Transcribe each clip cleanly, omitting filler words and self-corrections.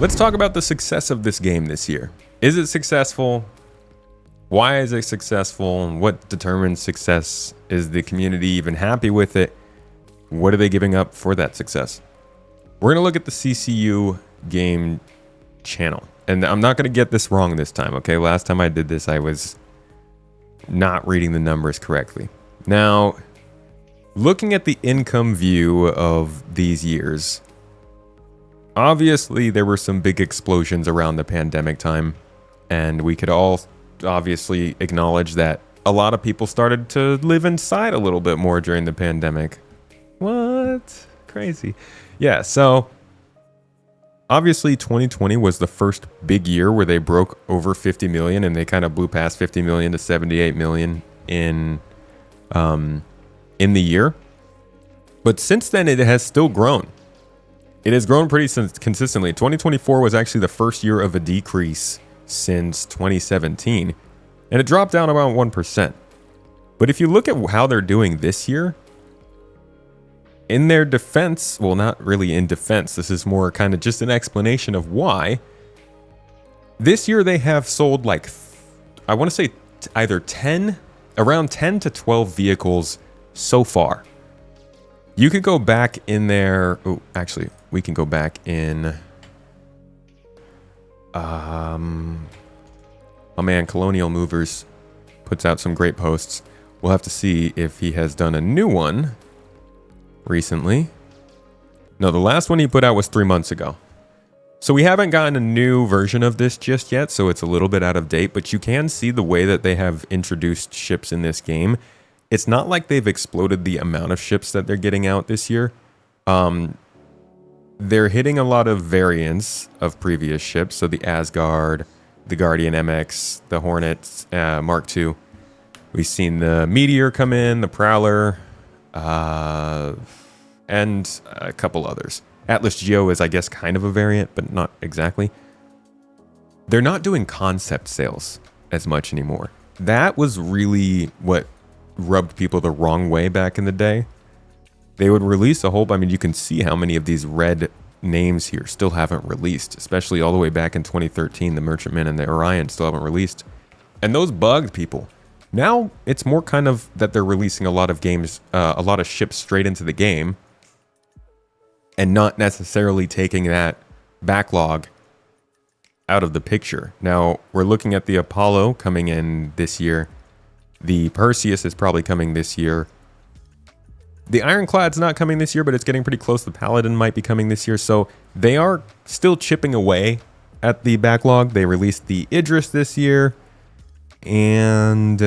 Let's talk about the success of this game this year. Is it successful? Why is it successful? What determines success? Is the community even happy with it? What are they giving up for that success? We're going to look at the CCU game channel. And I'm not going to get this wrong this time, okay? Last time I did this, I was not reading the numbers correctly. Now, looking at the income view of these years, obviously there were some big explosions around the pandemic time, and we could all obviously acknowledge that a lot of people started to live inside a little bit more during the pandemic. What? Crazy. Yeah, so obviously 2020 was the first big year where they broke over 50 million, and they kind of blew past 50 million to 78 million in the year. But since then, it has still grown. It has grown pretty consistently. 2024 was actually the first year of a decrease since 2017, and it dropped down about 1%. But if you look at how they're doing this year, in their defense, well, not really in defense, this is more kind of just an explanation of why. This year they have sold like, I want to say either around 10 to 12 vehicles so far. You could go back in there. Oh, actually, we can go back in. My man Colonial Movers puts out some great posts. We'll have to see if he has done a new one recently. No, the last one he put out was 3 months ago. So we haven't gotten a new version of this just yet, so it's a little bit out of date, but you can see the way that they have introduced ships in this game. It's not like they've exploded the amount of ships that they're getting out this year. They're hitting a lot of variants of previous ships. So the Asgard, the Guardian MX, the Hornet Mark II. We've seen the Meteor come in, the Prowler, and a couple others. Atlas Geo is, I guess, kind of a variant, but not exactly. They're not doing concept sales as much anymore. That was really what rubbed people the wrong way back in the day. They would release a whole, I mean, you can see how many of these red names here still haven't released, especially all the way back in 2013. The Merchantman and the Orion still haven't released. And those bugged people. Now it's more kind of that they're releasing a lot of games, a lot of ships straight into the game, and not necessarily taking that backlog out of the picture. Now we're looking at the Apollo coming in this year. The Perseus is probably coming this year. The Ironclad's not coming this year, but it's getting pretty close. The Paladin might be coming this year. So they are still chipping away at the backlog. They released the Idris this year. And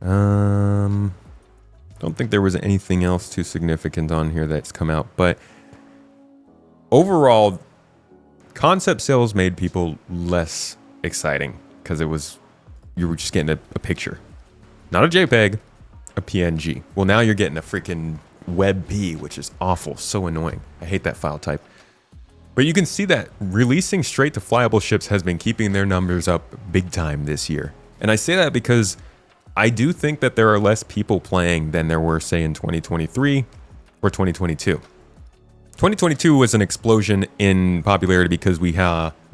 don't think there was anything else too significant on here that's come out. But overall, concept sales made people less exciting because you were just getting a picture. Not a JPEG, a PNG. Well, now you're getting a freaking WebP, which is awful, so annoying. I hate that file type. But you can see that releasing straight to flyable ships has been keeping their numbers up big time this year. And I say that because I do think that there are less people playing than there were, say, in 2023 or 2022. 2022 was an explosion in popularity because we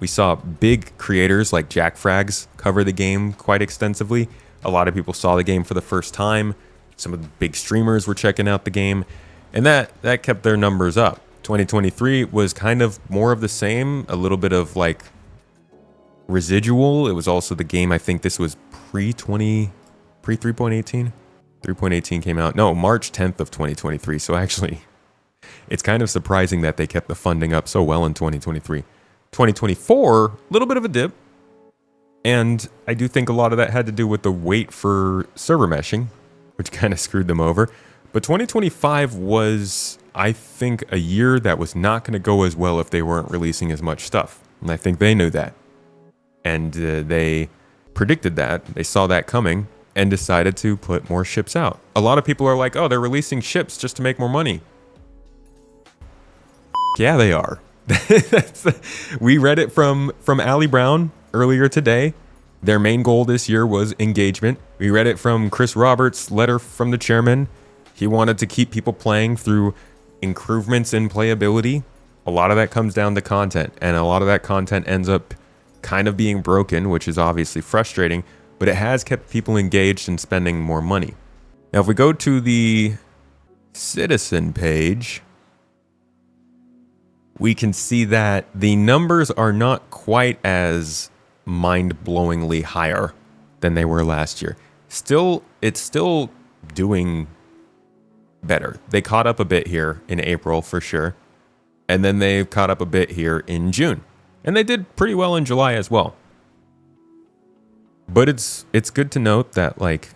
saw big creators like Jack Frags cover the game quite extensively. A lot of people saw the game for the first time. Some of the big streamers were checking out the game, and that kept their numbers up. 2023 was kind of more of the same, a little bit of like residual. It was also the game, I think this was pre 3.18. 3.18 came out. No, March 10th of 2023. So actually, it's kind of surprising that they kept the funding up so well in 2023. 2024, a little bit of a dip. And I do think a lot of that had to do with the wait for server meshing, which kind of screwed them over. But 2025 was, I think, a year that was not going to go as well if they weren't releasing as much stuff. And I think they knew that. And they predicted that. They saw that coming and decided to put more ships out. A lot of people are like, oh, they're releasing ships just to make more money. Yeah, they are. We read it from Ali Brown earlier today. Their main goal this year was engagement. We read it from Chris Roberts' letter from the chairman. He wanted to keep people playing through improvements in playability. A lot of that comes down to content, and a lot of that content ends up kind of being broken, which is obviously frustrating, but it has kept people engaged and spending more money. Now, if we go to the Citizen page, we can see that the numbers are not quite as mind-blowingly higher than they were last year. It's still doing better. They caught up a bit here in April for sure, and then they've caught up a bit here in June, and they did pretty well in July as well. But it's good to note that, like,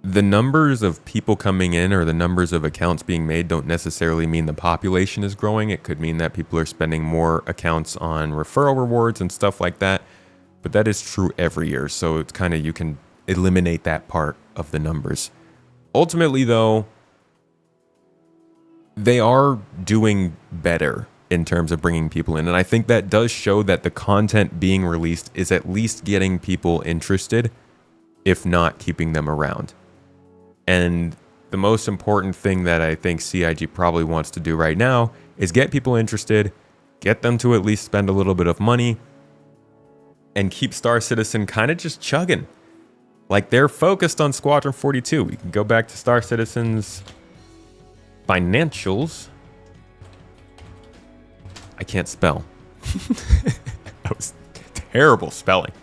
the numbers of people coming in or the numbers of accounts being made don't necessarily mean the population is growing. It could mean that people are spending more accounts on referral rewards and stuff like that. But that is true every year. So it's kind of, you can eliminate that part of the numbers. Ultimately, though, they are doing better in terms of bringing people in. And I think that does show that the content being released is at least getting people interested, if not keeping them around. And the most important thing that I think CIG probably wants to do right now is get people interested, get them to at least spend a little bit of money, and keep Star Citizen kind of just chugging. Like, they're focused on Squadron 42. We can go back to Star Citizen's financials. I can't spell. That was terrible spelling.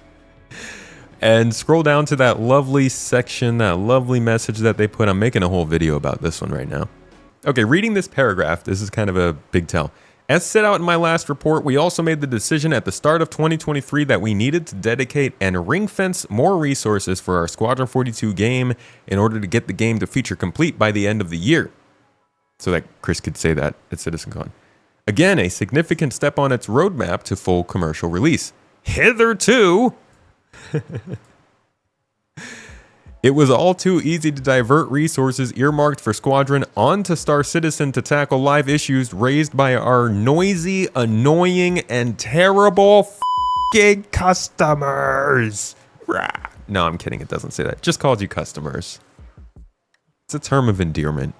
And scroll down to that lovely section, that lovely message that they put. I'm making a whole video about this one right now. Okay, reading this paragraph, this is kind of a big tell. As set out in my last report, we also made the decision at the start of 2023 that we needed to dedicate and ring-fence more resources for our Squadron 42 game in order to get the game to feature complete by the end of the year. So that Chris could say that at CitizenCon. Again, a significant step on its roadmap to full commercial release. Hitherto, it was all too easy to divert resources earmarked for Squadron onto Star Citizen to tackle live issues raised by our noisy, annoying, and terrible f***ing customers. No, I'm kidding. It doesn't say that. It just calls you customers. It's a term of endearment.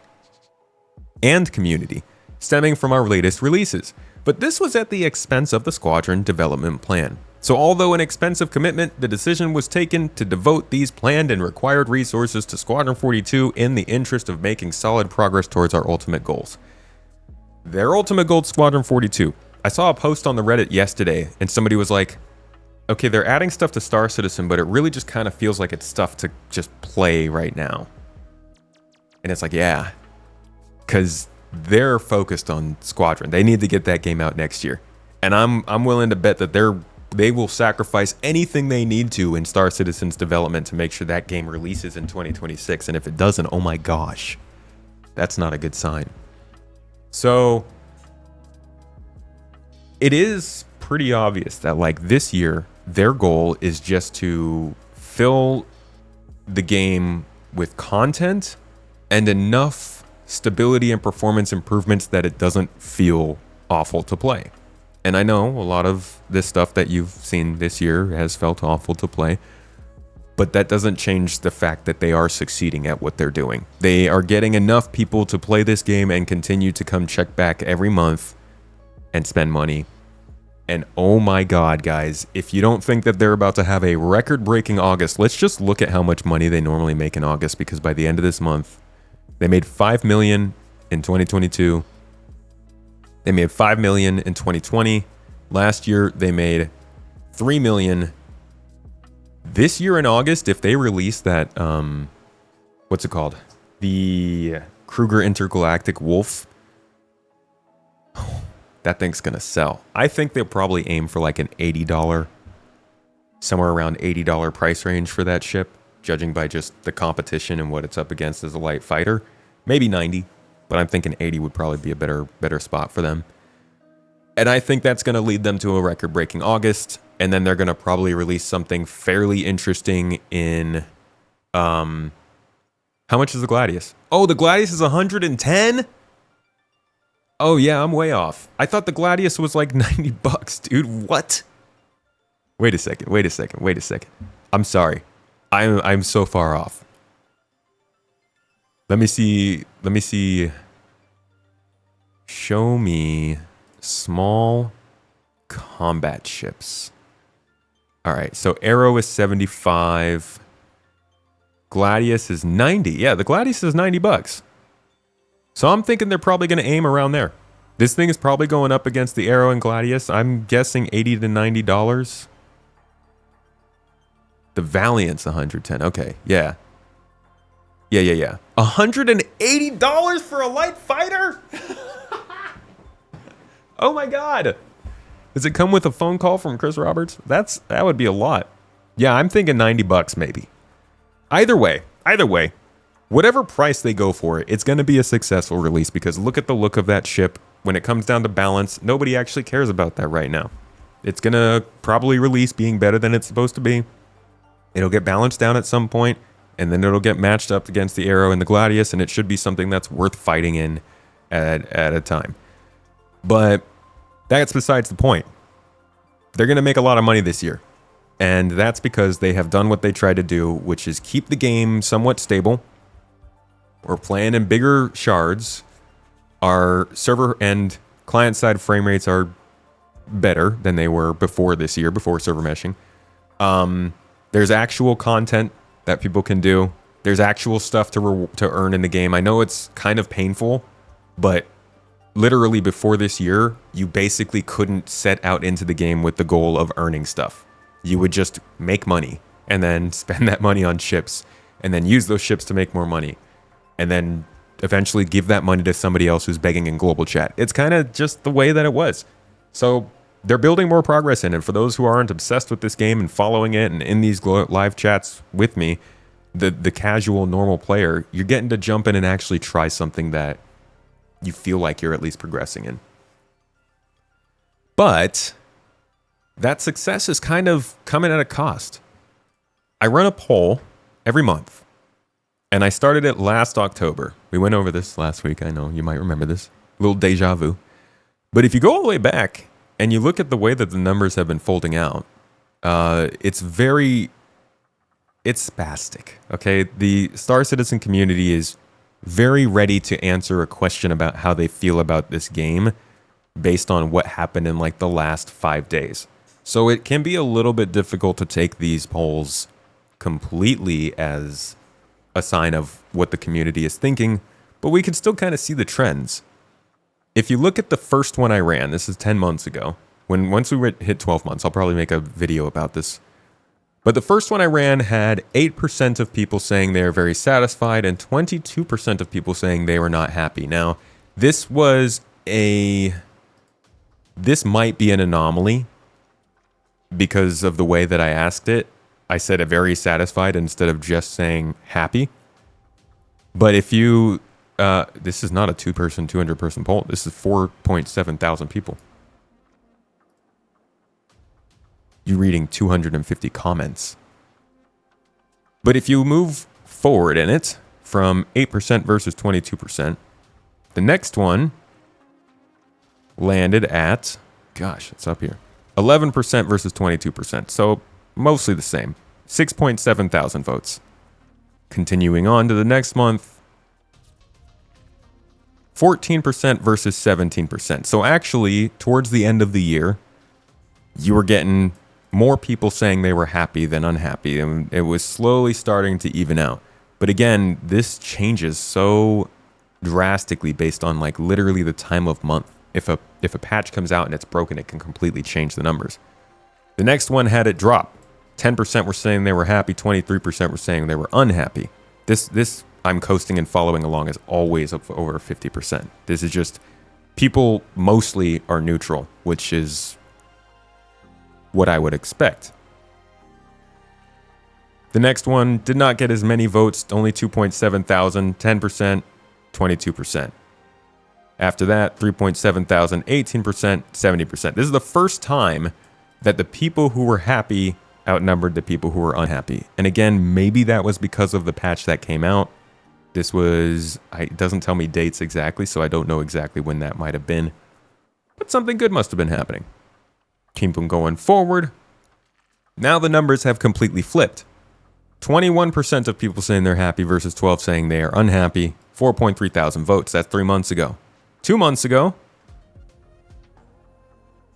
And community, stemming from our latest releases. But this was at the expense of the Squadron development plan. So although an expensive commitment, the decision was taken to devote these planned and required resources to Squadron 42 in the interest of making solid progress towards our ultimate goals. Their ultimate goal, Squadron 42. I saw a post on the Reddit yesterday, and somebody was like, okay, they're adding stuff to Star Citizen, but it really just kind of feels like it's stuff to just play right now. And it's like, yeah, because they're focused on Squadron. They need to get that game out next year. And I'm willing to bet that they will sacrifice anything they need to in Star Citizen's development to make sure that game releases in 2026. And if it doesn't, oh my gosh, that's not a good sign. So it is pretty obvious that, like, this year, their goal is just to fill the game with content and enough stability and performance improvements that it doesn't feel awful to play. And I know a lot of this stuff that you've seen this year has felt awful to play, but that doesn't change the fact that they are succeeding at what they're doing. They are getting enough people to play this game and continue to come check back every month and spend money. And oh my God, guys, if you don't think that they're about to have a record-breaking August, let's just look at how much money they normally make in August, because by the end of this month, they made $5 million in 2022. They made $5 million in 2020. Last year, they made $3 million. This year in August, if they release that, what's it called? The Kruger Intergalactic Wolf. That thing's going to sell. I think they'll probably aim for like an $80, somewhere around $80 price range for that ship, judging by just the competition and what it's up against as a light fighter. Maybe 90. But I'm thinking 80 would probably be a better spot for them. And I think that's going to lead them to a record-breaking August. And then they're going to probably release something fairly interesting in... how much is the Gladius? Oh, the Gladius is 110? Oh, yeah, I'm way off. I thought the Gladius was like $90, dude. What? Wait a second. I'm sorry. I'm so far off. Let me see. Show me small combat ships. All right, so Arrow is 75. Gladius is 90. Yeah, the Gladius is $90. So I'm thinking they're probably going to aim around there. This thing is probably going up against the Arrow and Gladius. I'm guessing $80 to $90. The Valiant's 110. Okay, yeah. Yeah. $180 for a light fighter? Oh my God. Does it come with a phone call from Chris Roberts? That would be a lot. Yeah, I'm thinking $90 maybe. Either way, whatever price they go for it, it's going to be a successful release because look at the look of that ship. When it comes down to balance, nobody actually cares about that right now. It's going to probably release being better than it's supposed to be. It'll get balanced down at some point, and then it'll get matched up against the Arrow and the Gladius, and it should be something that's worth fighting in at a time. But that's besides the point. They're going to make a lot of money this year. And that's because they have done what they tried to do, which is keep the game somewhat stable. We're playing in bigger shards. Our server and client-side frame rates are better than they were before this year, before server meshing. There's actual content that people can do. There's actual stuff to earn in the game. I know it's kind of painful, but literally before this year, you basically couldn't set out into the game with the goal of earning stuff. You would just make money and then spend that money on ships and then use those ships to make more money and then eventually give that money to somebody else who's begging in global chat. It's kind of just the way that it was. So they're building more progress in it. For those who aren't obsessed with this game and following it and in these live chats with me, the casual normal player, you're getting to jump in and actually try something that you feel like you're at least progressing in. But that success is kind of coming at a cost. I run a poll every month, and I started it last October. We went over this last week. I know you might remember this. A little deja vu. But if you go all the way back and you look at the way that the numbers have been folding out, it's spastic. Okay, the Star Citizen community is very ready to answer a question about how they feel about this game based on what happened in like the last 5 days. So it can be a little bit difficult to take these polls completely as a sign of what the community is thinking, but we can still kind of see the trends. If you look at the first one I ran, this is 10 months ago. Once we hit 12 months, I'll probably make a video about this. But the first one I ran had 8% of people saying they were very satisfied and 22% of people saying they were not happy. Now, this might be an anomaly because of the way that I asked it. I said a very satisfied instead of just saying happy. But if you, this is not a 2-person, 200-person poll. This is 4.7 thousand people. You're reading 250 comments. But if you move forward in it from 8% versus 22%, the next one landed at, gosh, it's up here, 11% versus 22%. So mostly the same. 6.7 thousand votes. Continuing on to the next month, 14% versus 17%. So actually, towards the end of the year, you were getting more people saying they were happy than unhappy, and it was slowly starting to even out. But again, this changes so drastically based on like literally the time of month. If a patch comes out and it's broken, it can completely change the numbers. The next one had it drop. 10% were saying they were happy, 23% were saying they were unhappy. This I'm coasting and following along is always up over 50%. This is just people mostly are neutral, which is what I would expect. The next one did not get as many votes, only 2.7 thousand, 10%, 22%. After that, 3.7 thousand, 18%, 70%. This is the first time that the people who were happy outnumbered the people who were unhappy. And again, maybe that was because of the patch that came out. This was, it doesn't tell me dates exactly, so I don't know exactly when that might have been. But something good must have been happening. Keep them going forward. Now the numbers have completely flipped. 21% of people saying they're happy versus 12 saying they are unhappy. 4.3 thousand votes. That's 3 months ago. 2 months ago,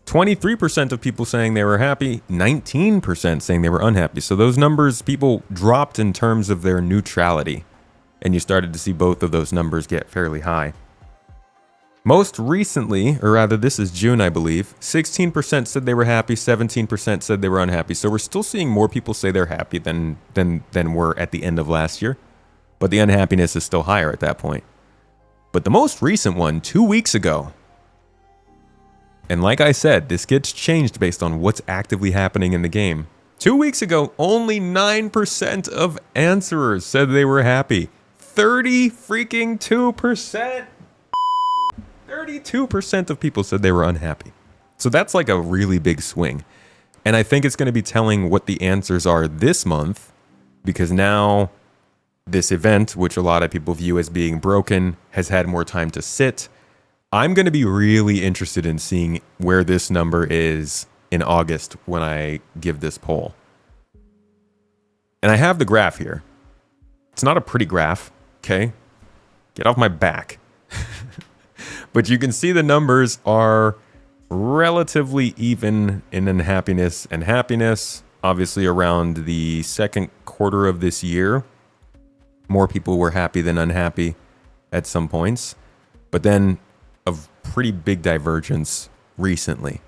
23% of people saying they were happy, 19% saying they were unhappy. So those numbers, people dropped in terms of their neutrality. And you started to see both of those numbers get fairly high. Most recently, or rather this is June, I believe, 16% said they were happy, 17% said they were unhappy. So we're still seeing more people say they're happy than were at the end of last year. But the unhappiness is still higher at that point. But the most recent one, 2 weeks ago, and like I said, this gets changed based on what's actively happening in the game. 2 weeks ago, only 9% of answerers said they were happy. 32%. 32% of people said they were unhappy. So that's like a really big swing. And I think it's going to be telling what the answers are this month, because now this event, which a lot of people view as being broken, has had more time to sit. I'm going to be really interested in seeing where this number is in August when I give this poll. And I have the graph here. It's not a pretty graph, okay? Get off my back. But you can see the numbers are relatively even in unhappiness and happiness. Obviously, around the second quarter of this year, more people were happy than unhappy at some points. But then a pretty big divergence recently.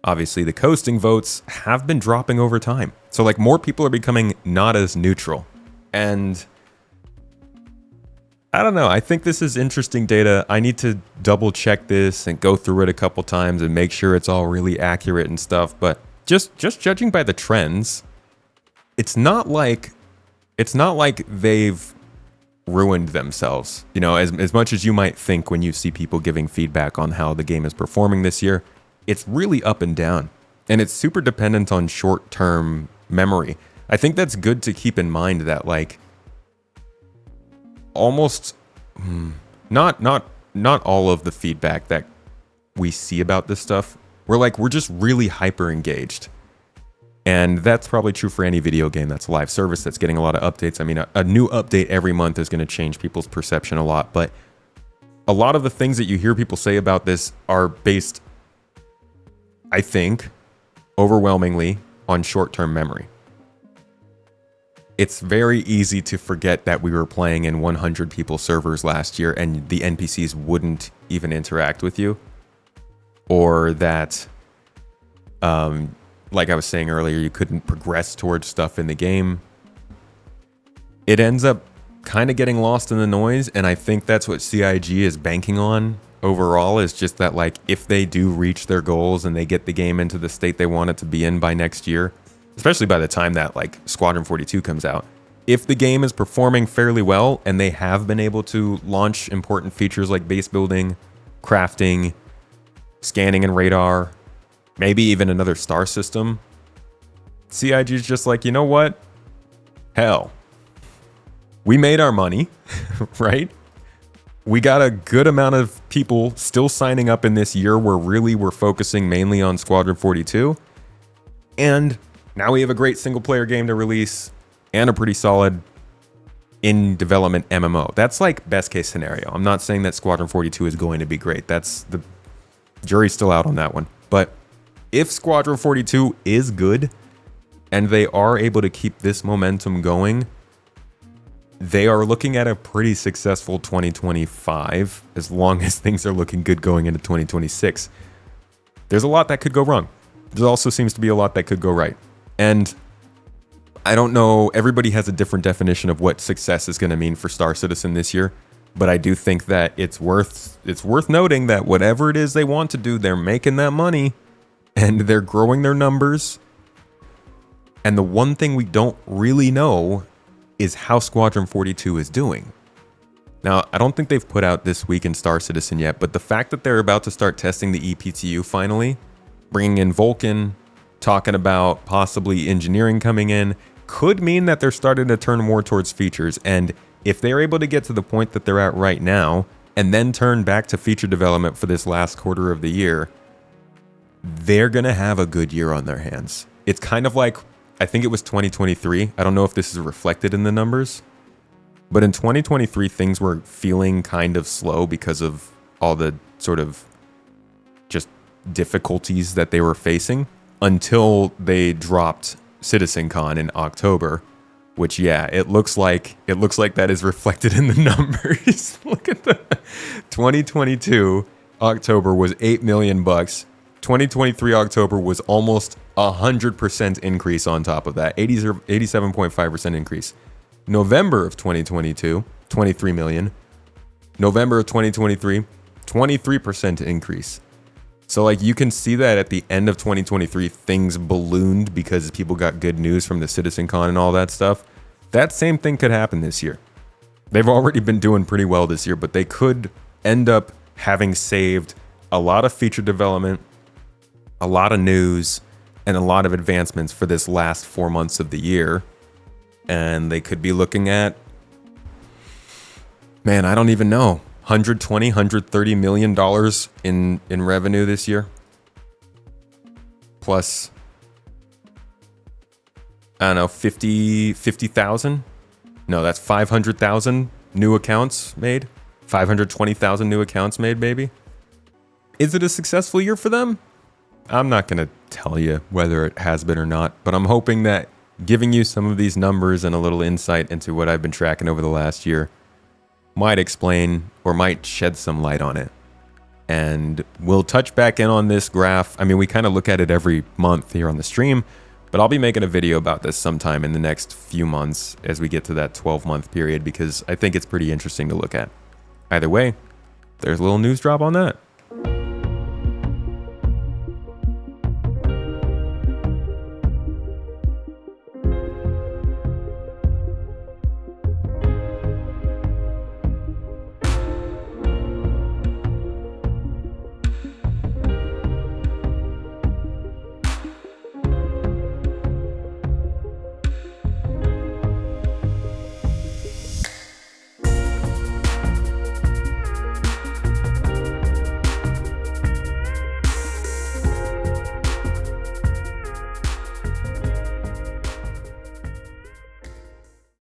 Obviously, the coasting votes have been dropping over time. So like more people are becoming not as neutral. And I don't know. I think this is interesting data. I need to double check this and go through it a couple times and make sure it's all really accurate and stuff. But just judging by the trends, it's not like they've ruined themselves. You know, as much as you might think when you see people giving feedback on how the game is performing this year, it's really up and down. And it's super dependent on short-term memory. I think that's good to keep in mind that like almost not all of the feedback that we see about this stuff, we're just really hyper engaged. And that's probably true for any video game that's a live service that's getting a lot of updates. I mean, a new update every month is going to change people's perception a lot, but a lot of the things that you hear people say about this are based, I think, overwhelmingly on short-term memory. It's very easy to forget that we were playing in 100 people servers last year and the NPCs wouldn't even interact with you. Or that, like I was saying earlier, you couldn't progress towards stuff in the game. It ends up kind of getting lost in the noise, and I think that's what CIG is banking on overall, is just that like if they do reach their goals and they get the game into the state they want it to be in by next year, especially by the time that like Squadron 42 comes out, if the game is performing fairly well and they have been able to launch important features like base building, crafting, scanning and radar, maybe even another star system, CIG is just like, you know what? Hell, we made our money, right? We got a good amount of people still signing up in this year where really we're focusing mainly on Squadron 42. And now we have a great single player game to release and a pretty solid in development MMO. That's like best case scenario. I'm not saying that Squadron 42 is going to be great. That's the jury's still out on that one. But if Squadron 42 is good and they are able to keep this momentum going, they are looking at a pretty successful 2025 as long as things are looking good going into 2026. There's a lot that could go wrong. There also seems to be a lot that could go right. And I don't know, everybody has a different definition of what success is going to mean for Star Citizen this year, but I do think that it's worth noting that whatever it is they want to do, they're making that money and they're growing their numbers. And the one thing we don't really know is how Squadron 42 is doing. Now, I don't think they've put out this week in Star Citizen yet, but the fact that they're about to start testing the EPTU finally, bringing in Vulcan, talking about possibly engineering coming in, could mean that they're starting to turn more towards features. And if they're able to get to the point that they're at right now, and then turn back to feature development for this last quarter of the year, they're going to have a good year on their hands. It's kind of like, I think it was 2023. I don't know if this is reflected in the numbers, but in 2023, things were feeling kind of slow because of all the sort of just difficulties that they were facing until they dropped CitizenCon in October, which, yeah, it looks like that is reflected in the numbers. Look at the 2022 October was $8 million. 2023 October was almost 100% increase on top of that, 87.5% increase. November of 2022, 23 million. November of 2023, 23% increase. So like you can see that at the end of 2023, things ballooned because people got good news from the CitizenCon and all that stuff. That same thing could happen this year. They've already been doing pretty well this year, but they could end up having saved a lot of feature development, a lot of news, and a lot of advancements for this last 4 months of the year. And they could be looking at, man, I don't even know, $130 million in revenue this year. Plus, I don't know, 50,000? No, that's 500,000 new accounts made. 520,000 new accounts made, baby. Is it a successful year for them? I'm not going to tell you whether it has been or not, but I'm hoping that giving you some of these numbers and a little insight into what I've been tracking over the last year might explain or might shed some light on it. And we'll touch back in on this graph. I mean, we kind of look at it every month here on the stream, but I'll be making a video about this sometime in the next few months as we get to that 12-month period, because I think it's pretty interesting to look at. Either way, there's a little news drop on that.